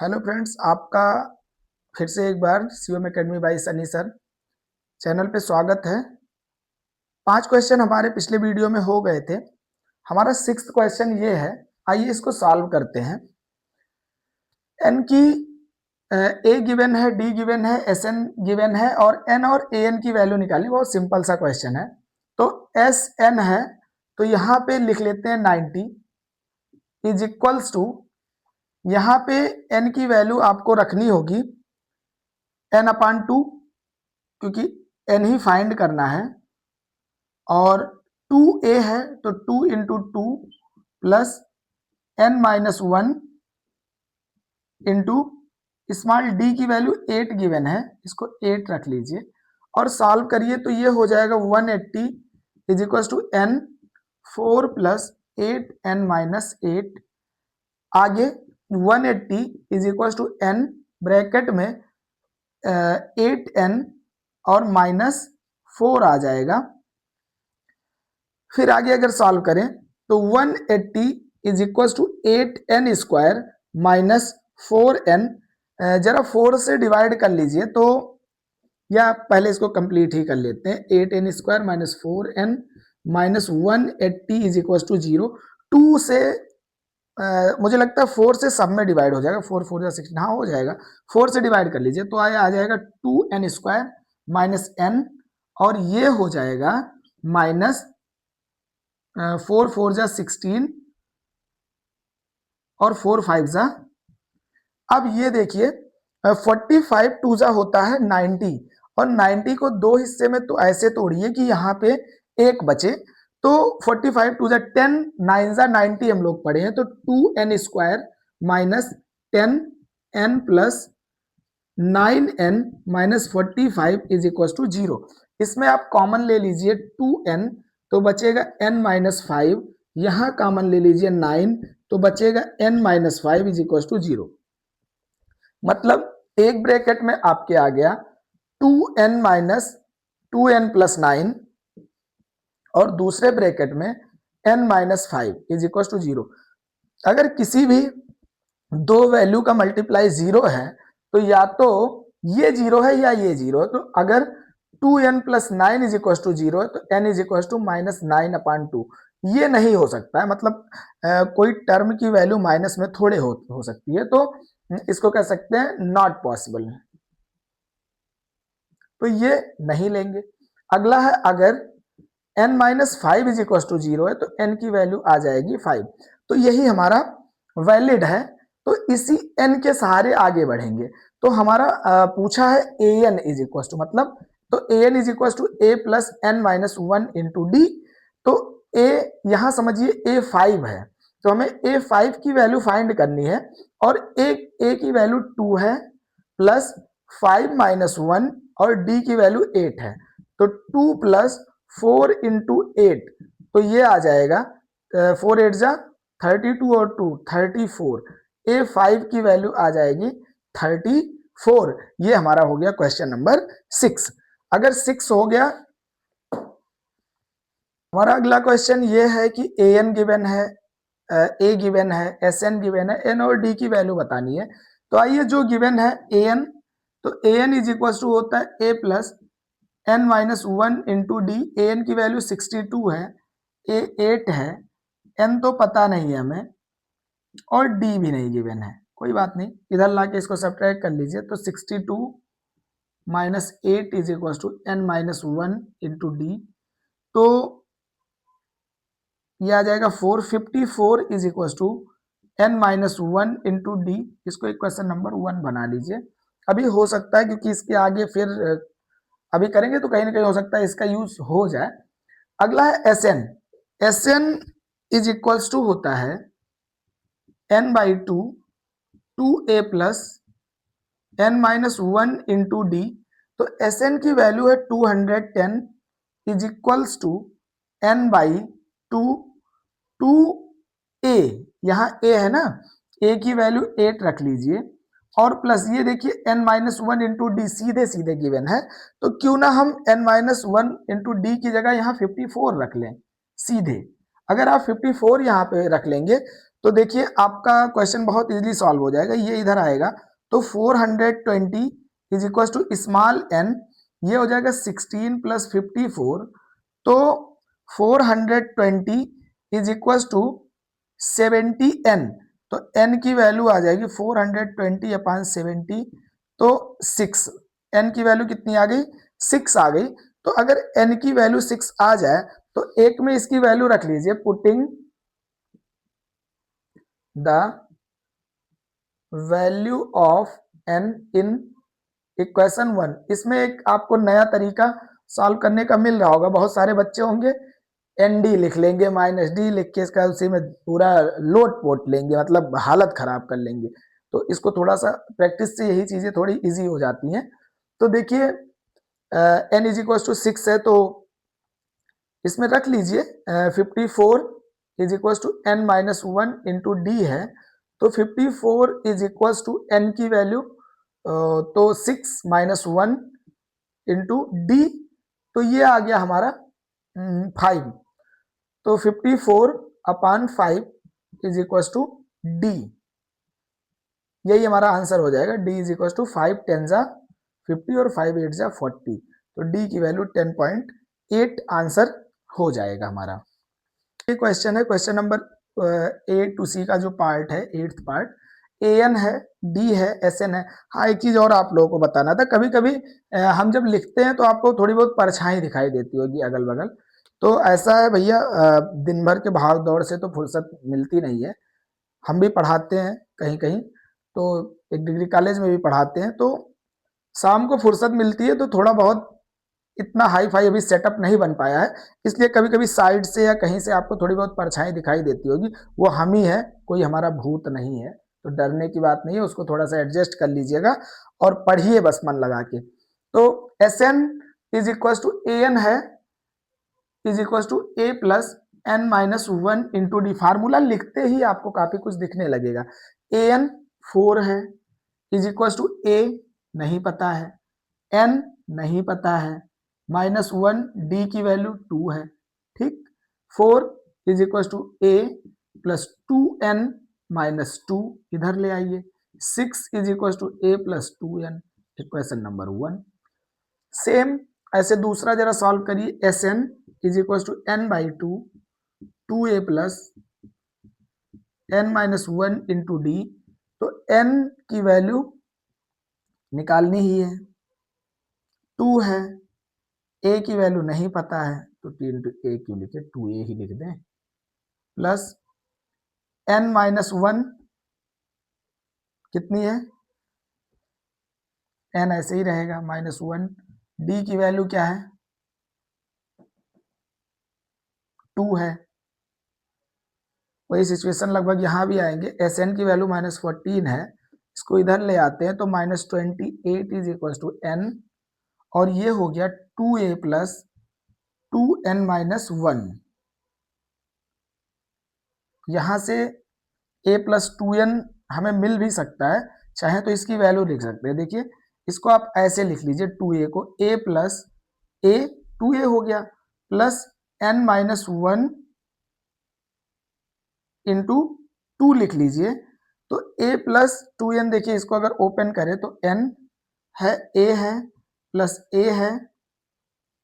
Hello friends, आपका फिर से एक बार COM academy by Sunny sir channel पे स्वागत है। 5 क्वेश्चन हमारे पिछले वीडियो में हो गए थे। हमारा 6th क्वेश्चन ये है, आइए इसको सॉल्व करते हैं। एन की ए गिवन है, डी गिवन है, एस एन गिवन है और एन और ए एन की वैल्यू निकालनी। बहुत सिंपल सा क्वेश्चन है। तो एस एन है तो यहाँ पे लिख लेते हैं 90 इज इक्वल्स टू, यहाँ पे एन की वैल्यू आपको रखनी होगी n/2, क्योंकि n ही फाइंड करना है। और 2a है तो 2 into 2 plus n-1 into small d की वैल्यू 8 गिवन है, इसको 8 रख लीजिए और सॉल्व करिए तो ये हो जाएगा 180 is equal to n 4 plus 8n-8। आगे 180 is equal to n bracket में 8n और -4 आ जाएगा। फिर आगे अगर सॉल्व करें तो 180 is equal to 8n square minus 4n। जरा 4 से डिवाइड कर लीजिए तो, या पहले इसको कंप्लीट ही कर लेते हैं। 8n square minus 4n minus 180 is equal to 0। 2 से मुझे लगता है 4 से सब में डिवाइड हो जाएगा। 4 4 16, हाँ हो जाएगा। 4 से डिवाइड कर लीजिए तो आ जाएगा 2n स्क्वायर माइनस n और ये हो जाएगा माइनस 4 4 जा 16 और 4 5 जा। अब ये देखिए 45 2 जा होता है 90 और 90 को 2 हिस्से में तो ऐसे तोड़िए कि यहाँ पे एक बचे। तो 45 2 जा 10, 9 जा 90 हम लोग पढ़े हैं। तो 2n square minus 10n plus 9n minus 45 is equal to 0। इसमें आप कॉमन ले लीजिए 2n तो बचेगा n-5, यहाँ कॉमन ले लीजिए 9 तो बचेगा n-5 इज इक्वल टू 0। मतलब एक ब्रैकेट में आपके आ गया 2n प्लस 9 और दूसरे ब्रैकेट में n-5 इज इक्वल टू 0। अगर किसी भी दो वैल्यू का मल्टीप्लाई 0 है तो या तो ये 0 है या ये 0 है। तो अगर 2n plus 9 is equal to 0 है तो n इज इक्वल टू -9/2। ये नहीं हो सकता है, मतलब कोई टर्म की वैल्यू माइनस में थोड़े हो सकती है, तो इसको कह सकते हैं नॉट पॉसिबल। तो ये नहीं लेंगे। अगला है, अगर n-5 इज इक्वल टू 0 है तो n की वैल्यू आ जाएगी 5। तो यही हमारा वैलिड है, तो इसी n के सहारे आगे बढ़ेंगे। तो हमारा पूछा है an इज इक्वल टू, मतलब तो an is equal to a plus n-1 into D. तो a यहां समझिए a5 है तो हमें a5 की वैल्यू फाइंड करनी है और a की वैल्यू 2 है प्लस 5-1 और d की वैल्यू 8 है। तो 2 प्लस 4 इंटू 8 तो ये आ जाएगा 4 8 जा 32 और 2 34। a5 की वैल्यू आ जाएगी 34। ये हमारा हो गया क्वेश्चन नंबर 6। अगर 6 हो गया, हमारा अगला क्वेश्चन ये है कि an गिवन है, a गिवन है, sn गिवन है, n और d की वैल्यू बतानी है। तो आइए, जो गिवन है an, तो an इज इक्वल टू होता है a plus n-1 into D. an की वैल्यू 62 है, a 8 है, n तो पता नहीं है हमें और d भी नहीं गिवन है। कोई बात नहीं, इधर लाके इसको सब्ट्रैक्ट कर लीजिए तो 62 minus 8 is equal to n-1 into D. तो ये आ जाएगा 454 is equal to n-1 into D. इसको एक क्वेश्चन नंबर 1 बना लीजिए। अभी हो सकता है क्योंकि इसके आगे फिर अभी करेंगे तो कहीं ना कहीं हो सकता है इसका यूज हो जाए। अगला है SN. SN is equals to होता है n/2 2a plus n-1 into D. तो एसएन की वैल्यू है 210 is equals to n/2 2a, यहाँ a है ना, a की वैल्यू 8 रख लीजिए और प्लस ये देखिए n-1 इंटू डी सीधे सीधे गिवन है। तो क्यों ना हम n-1 इंटू डी की जगह यहाँ 54 रख लें सीधे। अगर आप 54 यहाँ पे रख लेंगे तो देखिए आपका क्वेश्चन बहुत इजीली सॉल्व हो जाएगा। ये इधर आएगा तो 420 is equal to small n, ये हो जाएगा 16 प्लस 54, तो 420 इज इक्वल टू 70n, तो n की वैल्यू आ जाएगी 420 अपॉन 70, तो 6, n की वैल्यू कितनी आ गई, 6 आ गई। तो अगर n की वैल्यू 6 आ जाए तो एक में इसकी वैल्यू रख लीजिए, putting the value of n in equation 1। इसमें एक आपको नया तरीका सॉल्व करने का मिल रहा होगा। बहुत सारे बच्चे होंगे एन डी लिख लेंगे, माइनस डी लिख के इसका उसी में पूरा लोट पोट लेंगे, मतलब हालत खराब कर लेंगे। तो इसको थोड़ा सा प्रैक्टिस से यही चीजें थोड़ी इजी हो जाती हैं। तो देखिए एन इज इक्वल टू 6 है, तो इसमें रख लीजिए 54 is equal to N minus 1 into D है, तो 54 इज इक्वल टू एन की वैल्यू तो 6 माइनस 1 इंटू डी, तो ये आ गया हमारा 5, तो 54 upon 5 is equal to D, यही हमारा आंसर हो जाएगा। डी इज इक्वल टू 5 10 जा 50 और 5 8 जा 40, तो डी की वैल्यू 10.8 आंसर हो जाएगा हमारा। ये क्वेश्चन है, क्वेश्चन नंबर ए टू सी का जो पार्ट है, 8th पार्ट, एन है, डी है, एस एन है। हाँ एक चीज और आप लोगों को बताना था, कभी कभी हम जब लिखते हैं तो आपको थोड़ी बहुत परछाई दिखाई देती होगी अगल बगल, तो ऐसा है भैया, दिन भर के भाग दौड़ से तो फुर्सत मिलती नहीं है। हम भी पढ़ाते हैं कहीं कहीं, तो एक डिग्री कॉलेज में भी पढ़ाते हैं, तो शाम को फुर्सत मिलती है, तो थोड़ा बहुत इतना हाई फाई अभी सेटअप नहीं बन पाया है, इसलिए कभी कभी साइड से या कहीं से आपको थोड़ी बहुत परछाई दिखाई देती होगी, वो हम ही है, कोई हमारा भूत नहीं है, तो डरने की बात नहीं है, उसको थोड़ा सा एडजस्ट कर लीजिएगा और पढ़िए बस मन लगा के। तो S N is equal to A N है, is equal to A plus N minus 1 into D. Formula लिखते ही आपको काफी कुछ दिखने लगेगा। ए एन 4 है, इज इक्वल टू ए नहीं पता है, एन नहीं पता है, माइनस 1 डी की वैल्यू 2 है, ठीक। 4 is equal to A plus 2n minus 2 इधर ले आइए, 6 is equal to A plus 2n, equation number 1। Same ऐसे दूसरा जरा सॉल्व करिए, S N is equal to N by 2, 2a plus N minus 1 into D, तो n की value निकालनी ही है, 2 है, a की वैल्यू नहीं पता है, तो 3 इंटू ए क्यों लिखे, 2a ही लिख दें, प्लस n माइनस 1 कितनी है, n ऐसे ही रहेगा माइनस 1, d की वैल्यू क्या है, 2 है। वही सिचुएशन लगभग यहाँ भी आएंगे, एस एन की वैल्यू माइनस 14 है, इसको इधर ले आते हैं तो minus 28 is equal to N, और ये हो गया 2a प्लस 2n माइनस 1। यहां से a प्लस 2n हमें मिल भी सकता है, चाहे तो इसकी वैल्यू लिख सकते हैं। देखिए इसको आप ऐसे लिख लीजिए, 2a को a प्लस a 2a हो गया प्लस n माइनस 1 इंटू 2 लिख लीजिए, तो a प्लस 2n, देखिए इसको अगर ओपन करें तो n है, a है प्लस a है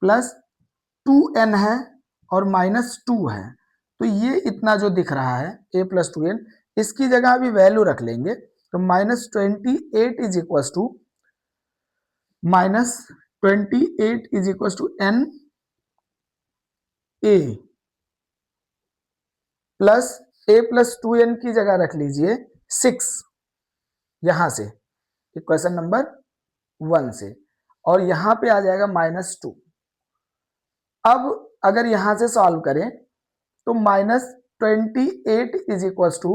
प्लस 2n है और माइनस 2 है, तो ये इतना जो दिख रहा है a प्लस 2n, इसकी जगह अभी वैल्यू रख लेंगे, तो minus 28 is equal to minus 28 is equal to N A plus a plus 2n की जगह रख लीजिए 6, यहां से इक्वेशन नंबर 1 से, और यहां पे आ जाएगा माइनस 2। अब अगर यहां से सॉल्व करें तो minus 28 is equal to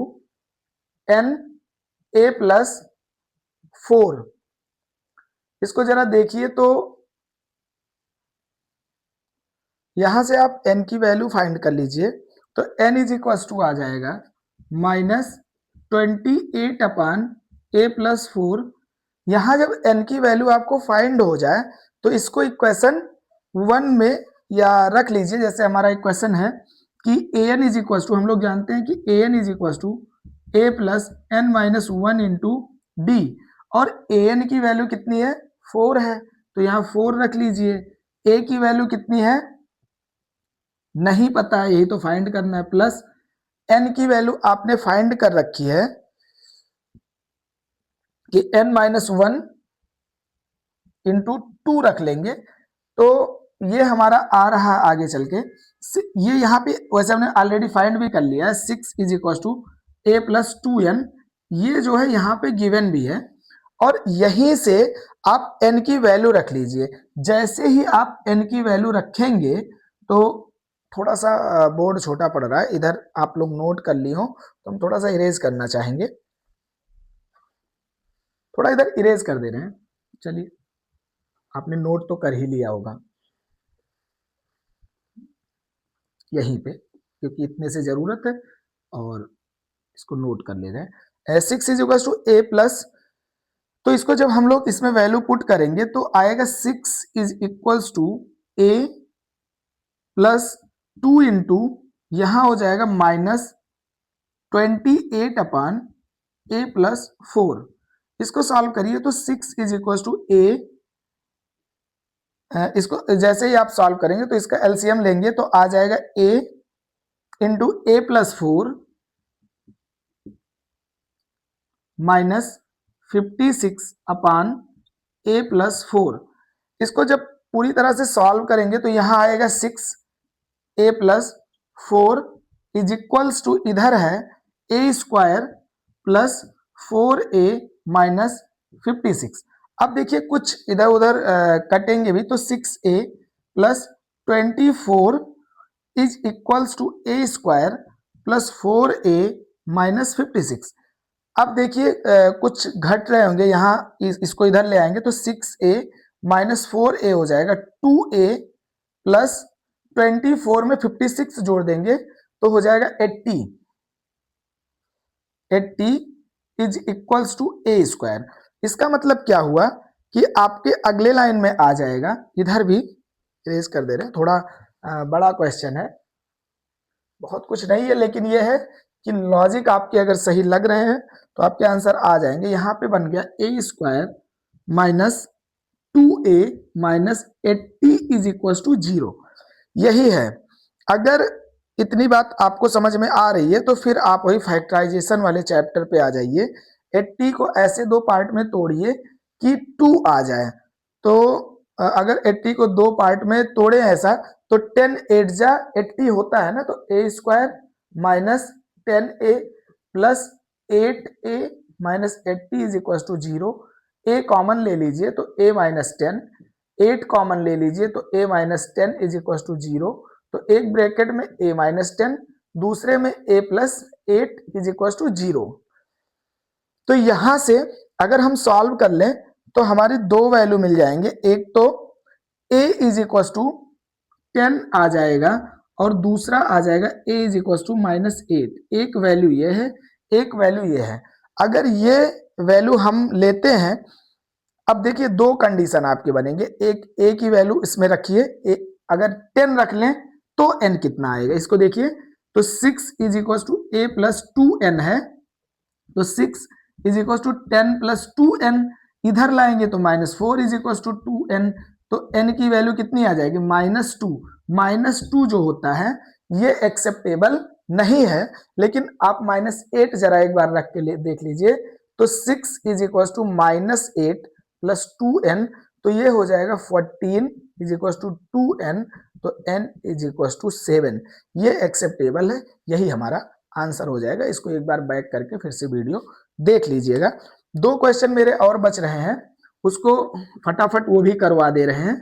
N A plus 4, इसको जरा देखिए, तो यहां से आप n की वैल्यू फाइंड कर लीजिए, तो n इज इक्वल टू आ जाएगा माइनस 28 अपॉन ए प्लस 4। यहां जब n की वैल्यू आपको फाइंड हो जाए तो इसको इक्वेशन 1 में या रख लीजिए, जैसे हमारा इक्वेशन है कि A N is equal to, हम लोग जानते हैं कि A N is equal to A plus N minus one into D, और ए एन की वैल्यू कितनी है 4 है, तो यहाँ 4 रख लीजिए। ए की वैल्यू कितनी है नहीं पता है, यही तो फाइंड करना है, प्लस एन की वैल्यू आपने फाइंड कर रखी है कि N minus one into two रख लेंगे, तो ये हमारा आ रहा है आगे चल के, ये यहाँ पे वैसे हमने ऑलरेडी फाइंड भी कर लिया है, 6 is equal to A plus 2n, ये जो है यहाँ पे गिवन भी है, और यहीं से आप n की वैल्यू रख लीजिए। जैसे ही आप n की वैल्यू रखेंगे, तो थोड़ा सा बोर्ड छोटा पड़ रहा है, इधर आप लोग नोट कर ली हो तो हम थोड़ा सा इरेज करना चाहेंगे, थोड़ा इधर इरेज कर दे रहे हैं। चलिए, आपने नोट तो कर ही लिया होगा यहीं पे, क्योंकि इतने से जरूरत है, और इसको नोट कर ले रहे हैं। 6 is equal to A plus, तो इसको जब हम लोग इसमें वैल्यू पुट करेंगे तो आएगा 6 is equals to A plus 2 into, यहां हो जाएगा माइनस 28 अपान ए प्लस 4। इसको सॉल्व करिए तो 6 इज इक्वल टू ए, इसको जैसे ही आप सॉल्व करेंगे तो इसका एलसीएम लेंगे तो आ जाएगा ए इंटू ए प्लस 4 माइनस 56 अपान ए प्लस 4। इसको जब पूरी तरह से सॉल्व करेंगे तो यहां आएगा 6 ए प्लस 4 इज इक्वल्स टू, इधर है ए स्क्वायर प्लस 4a माइनस 56। अब देखिए कुछ इधर उधर कटेंगे भी, तो 6a plus 24 is equals to A square plus 4a minus 56। अब देखिए कुछ घट रहे होंगे यहाँ, इसको इधर ले आएंगे तो 6a माइनस 4a हो जाएगा, 2a प्लस 24 में 56 जोड़ देंगे तो हो जाएगा 80 is equals to A square. इसका मतलब क्या हुआ कि आपके अगले लाइन में आ जाएगा, इधर भी इरेज कर दे रहे हैं, थोड़ा बड़ा क्वेश्चन है, बहुत कुछ नहीं है, लेकिन ये है कि लॉजिक आपके अगर सही लग रहे हैं तो आपके आंसर आ जाएंगे। यहाँ पे बन गया A square minus 2a minus 80 is equal to 0। यही है। अगर इतनी बात आपको समझ में आ रही है तो फिर आप वही फैक्टराइजेशन वाले चैप्टर पे आ जाइए। 80 को ऐसे दो पार्ट में तोड़िए कि 2 आ जाए। तो अगर 80 को दो पार्ट में तोड़े ऐसा तो 10 8 जा 80 होता है ना, तो A square minus 10a plus 8a minus 80 is equal to 0। A common ले लीजिए तो a माइनस 10, 8 कॉमन ले लीजिए तो a minus 10 is equal to 0। तो एक ब्रैकेट में a माइनस 10, दूसरे में a plus 8 is equal to 0। तो यहां से अगर हम सॉल्व कर लें तो हमारी दो वैल्यू मिल जाएंगे, एक तो a इज इक्वल टू 10 आ जाएगा और दूसरा आ जाएगा a is equal to minus 8। एक वैल्यू ये है, एक वैल्यू ये है। अगर ये वैल्यू हम लेते हैं, अब देखिए दो कंडीशन आपके बनेंगे, एक a की वैल्यू इसमें रखिए, अगर 10 रख लें तो n कितना आएगा इसको देखिए, तो 6 is equal to a plus 2n है, तो 6 is equal to 10 plus 2n, इधर लाएंगे तो minus 4 is equal to 2n, तो n की वैल्यू कितनी आ जाएगी माइनस 2। माइनस 2 जो होता है ये एक्सेप्टेबल नहीं है, लेकिन आप माइनस 8 जरा एक बार रख के देख लीजिए, तो 6 is equal to minus 8 plus 2n, तो ये हो जाएगा 14 इज इक्वल टू 2n, तो n इज इक्वल टू 7। ये एक्सेप्टेबल है, यही हमारा आंसर हो जाएगा। इसको एक बार बैक करके फिर से वीडियो देख लीजिएगा। दो क्वेश्चन मेरे और बच रहे हैं, उसको फटाफट वो भी करवा दे रहे हैं।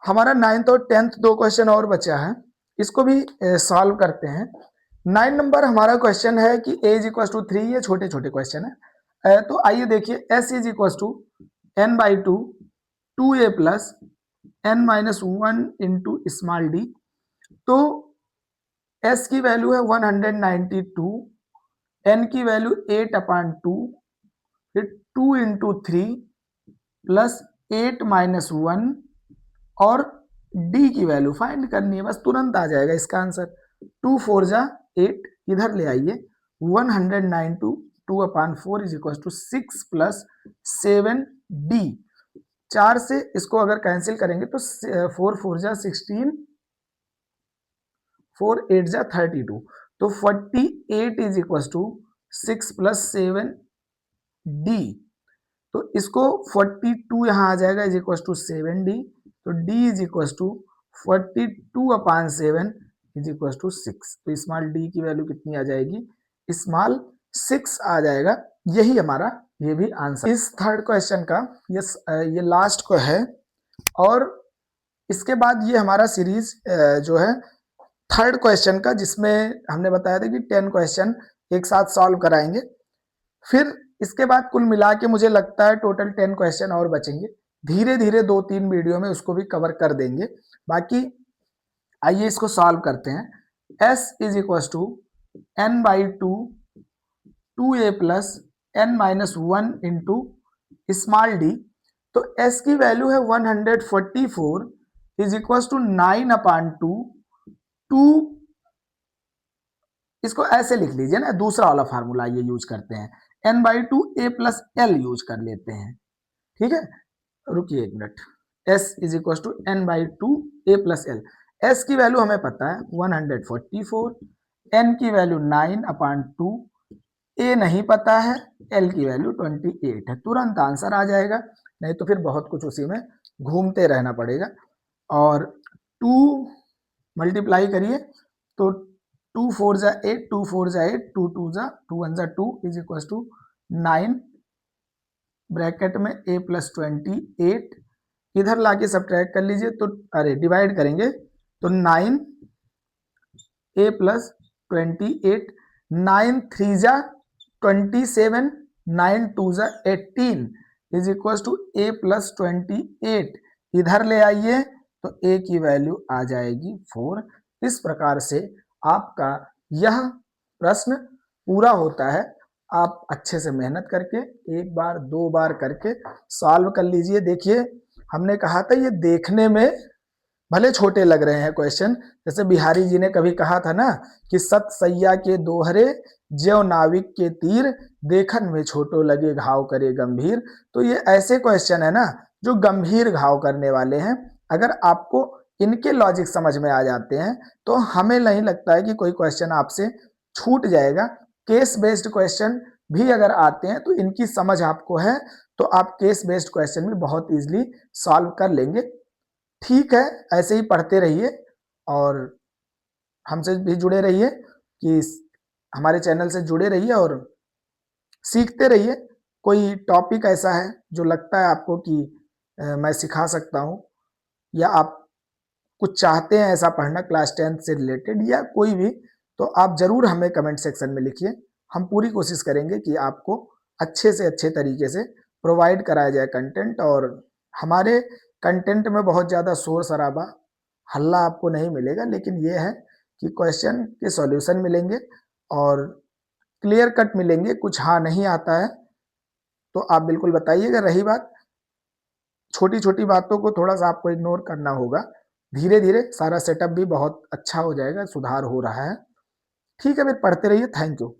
हमारा 9th और 10th दो क्वेश्चन और बचा है, इसको भी सॉल्व करते हैं। 9 नंबर हमारा क्वेश्चन है कि a इज इक्वल टू 3, ये छोटे छोटे क्वेश्चन है। तो आइए देखिए, s is equal to n by 2 2a plus n minus 1 into small डी। तो s की वैल्यू है 192, n की वैल्यू 8 अपान 2, फिर 2 इंटू 3 प्लस 8 माइनस 1, और d की वैल्यू फाइंड करनी है, बस तुरंत आ जाएगा इसका आंसर। 2 4 जा 8, इधर ले आइए 109 2 upon 4 is equal to 6 plus 7d। 4 से इसको अगर कैंसिल करेंगे तो 4 4 जा 16, 4 8 जा 32, तो 48 is equal to 6 plus 7d। तो इसको 42 यहाँ आ जाएगा इज इक्वल टू 7d, तो d is equal to 42 upon 7 is equal to 6। तो स्मॉल d की वैल्यू कितनी आ जाएगी, स्मॉल 6 आ जाएगा। यही हमारा ये भी आंसर इस थर्ड क्वेश्चन का। ये लास्ट को है, और इसके बाद ये हमारा सीरीज जो है थर्ड क्वेश्चन का, जिसमें हमने बताया था कि 10 क्वेश्चन एक साथ सॉल्व कराएंगे। फिर इसके बाद कुल मिला के मुझे लगता है टोटल 10 क्वेश्चन और बचेंगे। धीरे धीरे 2-3 वीडियो में उसको भी कवर कर देंगे। बाकी आइए इसको सॉल्व करते हैं। s is equal to n by 2a plus n minus 1 into small d। तो s की वैल्यू है 144 इज इक्वल टू 9 अपॉन 2। इसको ऐसे लिख लीजिए ना, दूसरा वाला फार्मूला ये यूज करते हैं, n by 2 a plus L use कर लेते हैं। ठीक है, रुकिए एक minute. s is equal to n by 2 a plus L. s की वैल्यू हमें पता है 144, n की वैल्यू 9 अपॉन 2, a नहीं पता है, l की वैल्यू 28 है। तुरंत आंसर आ जाएगा, नहीं तो फिर बहुत कुछ उसी में घूमते रहना पड़ेगा। और 2 मल्टीप्लाई करिए तो 2 4 जा 8, 2 4 जा 8, 2 2 जा 2 1 जा 2 इज इक्वल टू 9 ब्रैकेट में a प्लस 28। इधर लाके सब्ट्रैक्ट कर लीजिए, तो अरे डिवाइड करेंगे तो 9 a प्लस 28, 9 3 जा 27, 9 2 जा 18 is equal to a plus 28। इधर ले आइए तो a की वैल्यू आ जाएगी 4। इस प्रकार से आपका यह प्रश्न पूरा होता है। आप अच्छे से मेहनत करके एक बार 2 बार करके सॉल्व कर लीजिए। देखिए हमने कहा था ये देखने में भले छोटे लग रहे हैं क्वेश्चन, जैसे बिहारी जी ने कभी कहा था ना कि सत सैया के दोहरे ज्यों नाविक के तीर, देखन में छोटो लगे घाव करे गंभीर। तो ये ऐसे क्वेश्चन है ना जो गंभीर घाव करने वाले हैं। अगर आपको इनके लॉजिक समझ में आ जाते हैं तो हमें नहीं लगता है कि कोई क्वेश्चन आपसे छूट जाएगा। केस बेस्ड क्वेश्चन भी अगर आते हैं तो इनकी समझ आपको है तो आप केस बेस्ड क्वेश्चन भी बहुत इजीली सॉल्व कर लेंगे। ठीक है, ऐसे ही पढ़ते रहिए और हमसे भी जुड़े रहिए, कि हमारे चैनल से जुड़े रहिए और सीखते रहिए। कोई टॉपिक ऐसा है जो लगता है आपको कि मैं सिखा सकता हूँ, या आप कुछ चाहते हैं ऐसा पढ़ना क्लास 10 से रिलेटेड या कोई भी, तो आप जरूर हमें कमेंट सेक्शन में लिखिए। हम पूरी कोशिश करेंगे कि आपको अच्छे से अच्छे तरीके से प्रोवाइड कराया जाए कंटेंट। और हमारे कंटेंट में बहुत ज़्यादा शोर शराबा हल्ला आपको नहीं मिलेगा, लेकिन ये है कि क्वेश्चन के सॉल्यूशन मिलेंगे और क्लियर कट मिलेंगे। कुछ हाँ नहीं आता है तो आप बिल्कुल बताइएगा। रही बात छोटी छोटी बातों को थोड़ा सा आपको इग्नोर करना होगा। धीरे धीरे सारा सेटअप भी बहुत अच्छा हो जाएगा, सुधार हो रहा है। ठीक है, फिर पढ़ते रहिए। Thank you.